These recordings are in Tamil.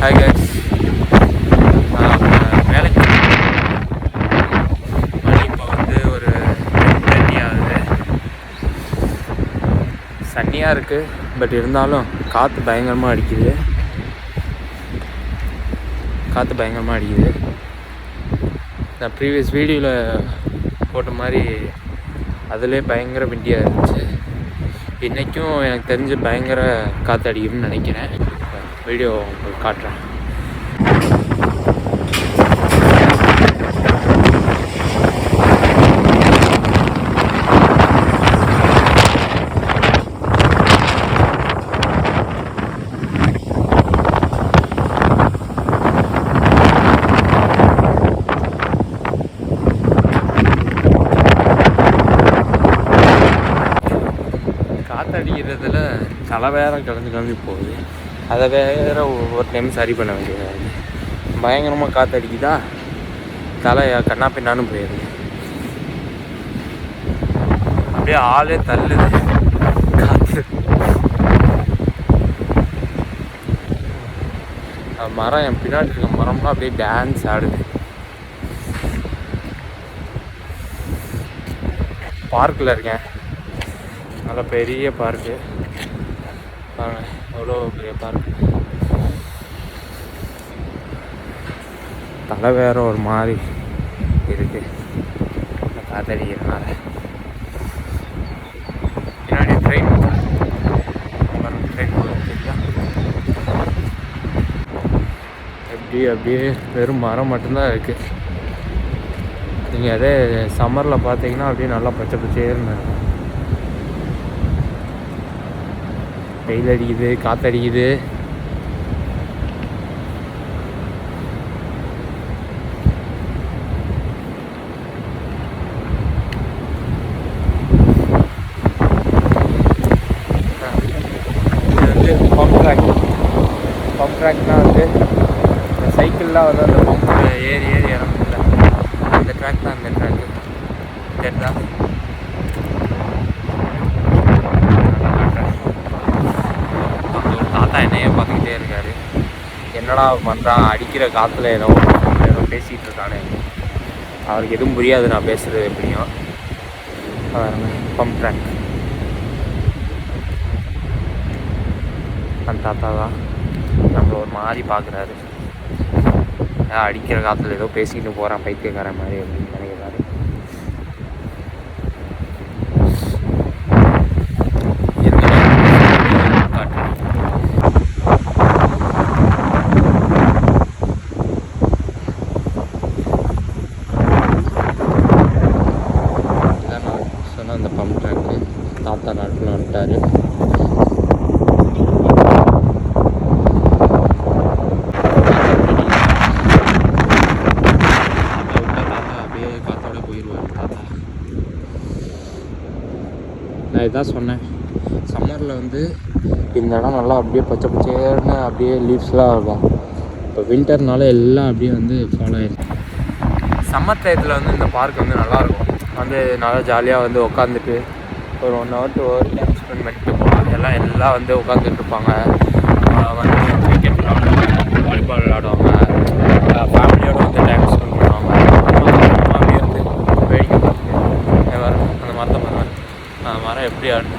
ஹாய் கைஸ், வேலைக்கு மணி இப்போ வந்து ஒரு 10:30 ஆகுது. சன்னியாக இருக்குது, பட் இருந்தாலும் காற்று பயங்கரமாக அடிக்குது. நான் ப்ரீவியஸ் வீடியோவில் போட்ட மாதிரி அதிலே பயங்கர விண்டியாக இருந்துச்சு. இன்றைக்கும் எனக்கு தெரிஞ்சு பயங்கர காற்று அடிக்கும்னு நினைக்கிறேன். வீடியோ உங்களுக்கு காட்டுறேன். காற்றடிக்கிறதுல தலை வேற கிளம்பி போகுது. அதை வேற ஒவ்வொரு டைம் சரி பண்ண வேண்டியது. பயங்கரமாக காற்றடிக்குதா, தலை கண்ணா பின்னான்னு போயிடுது. அப்படியே ஆளே தள்ளுது காற்று. மரம் என் பின்னாடி இருக்க மரம்லாம் அப்படியே டான்ஸ் ஆடுது. பார்க்கில் இருக்கேன், நல்ல பெரிய பார்க்கு. பாருங்க எவ்வளோ பெரிய பார்க்கு. தலை வேற ஒரு மாதிரி இருக்கு காத்தடிக்கிறதுனால. பின்னாடி ட்ரெயின் அப்படியே வெறும் மரம் மட்டும்தான் இருக்குது. நீங்கள் அதே சம்மரில் பார்த்தீங்கன்னா அப்படியே நல்லா பச்சை பச்சைன்னு இருக்கும். வெயில் அடிக்குது, காற்றடிக்குது. இது வந்து பம்ப் ட்ராக்னா வந்து சைக்கிள்லாம் வந்து அந்த பம்ப் ஏறி இறங்கும்ல, அந்த ட்ராக் தான். அந்த ட்ராக்கு தெரியுதா? தாத்தா என்னையே பார்த்துக்கிட்டே இருக்காரு. என்னடா பண்ணுறான், அடிக்கிற காற்றுல ஏதோ பேசிகிட்டு இருக்கானே. அவருக்கு எதுவும் புரியாது நான் பேசுகிறது எப்படியும். Pump track. அந்த தாத்தா தான் நம்மளை ஒரு மாதிரி பார்க்குறாரு. அடிக்கிற காற்றுல ஏதோ பேசிக்கிட்டு போகிறான் பைத்தியக்கார மாதிரி அப்படின்னு நினைக்கிறாரு. சொன்னால் அந்த பம்ப் ட்ராக்கு தாத்தா நாட்டில் வந்துட்டார். நான் இதான் சொன்னேன், சம்மரில் வந்து இந்த இடம் நல்லா அப்படியே பச்சை பச்சைன்னு அப்படியே லீவ்ஸ்லாம் இருக்கும். இப்போ வின்டர்னால எல்லாம் அப்படியே வந்து ஃபாலோ ஆகிடுச்சு. சம்மர் டயத்தில் வந்து இந்த பார்க் வந்து நல்லாயிருக்கும். வந்து நல்லா ஜாலியாக வந்து உட்காந்துட்டு ஒரு 1 hour 2 hour டைம் ஸ்பெண்ட் பண்ணிட்டு போகலாம். எல்லாம் வந்து உட்காந்துட்டு இருப்பாங்க. வந்து கிரிக்கெட் விளாடுவாங்க, வாலிபால் விளாடுவாங்க, ஃபேமிலியோடு வந்து டைம் ஸ்பெண்ட் பண்ணுவாங்க. அப்படியே வந்து வேடிக்கை பார்த்துட்டு அந்த மரம் எப்படி ஆடுது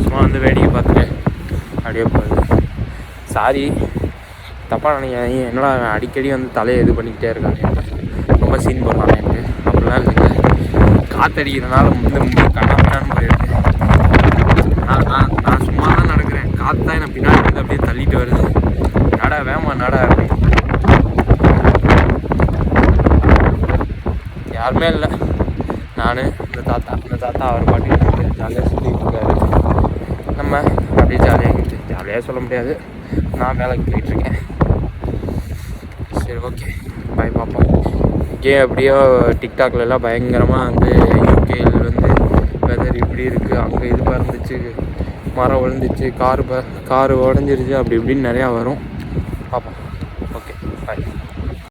சும்மா வந்து வேடிக்கை பார்த்துட்டு அப்படியே போகுது. சாரி, தப்பாக நினைக்காதீங்க. என்னடா அடிக்கடி வந்து தலையை இது பண்ணிக்கிட்டே இருக்காங்க, ரொம்ப சீன் போடுறாங்க. அப்படிலாம் இல்லைங்க, காற்றடிக்கிறதுனால வந்து கண்ணாமண்ணான்னு போயிடுது. நான் சும்மா தான் நடக்கிறேன், காற்று தான் என்னை பின்னாடி வந்து அப்படியே தள்ளிட்டு வருது. வேமா நட அப்படி. யாருமே இல்லை, நான் இந்த தாத்தா அவர் பாட்டுக்கு ஜாலியாக சுற்றிட்டு இருக்காரு. நம்ம அப்படியே ஜாலியாக சொல்ல முடியாது, நான் வேலைக்கு போயிட்டுருக்கேன். சரி, ஓகே, பாய், பார்ப்போம். இங்கே எப்படியோ டிக்டாக்லலாம் பயங்கரமாக வந்து யூகேயில் வந்து வெதர் இப்படி இருக்குது, அங்கே இது பறந்துச்சு, மரம் விழுந்துச்சு, காரு உடஞ்சிருச்சு, அப்படி இப்படின்னு நிறையா வரும். பார்ப்போம். ஓகே, பாய்.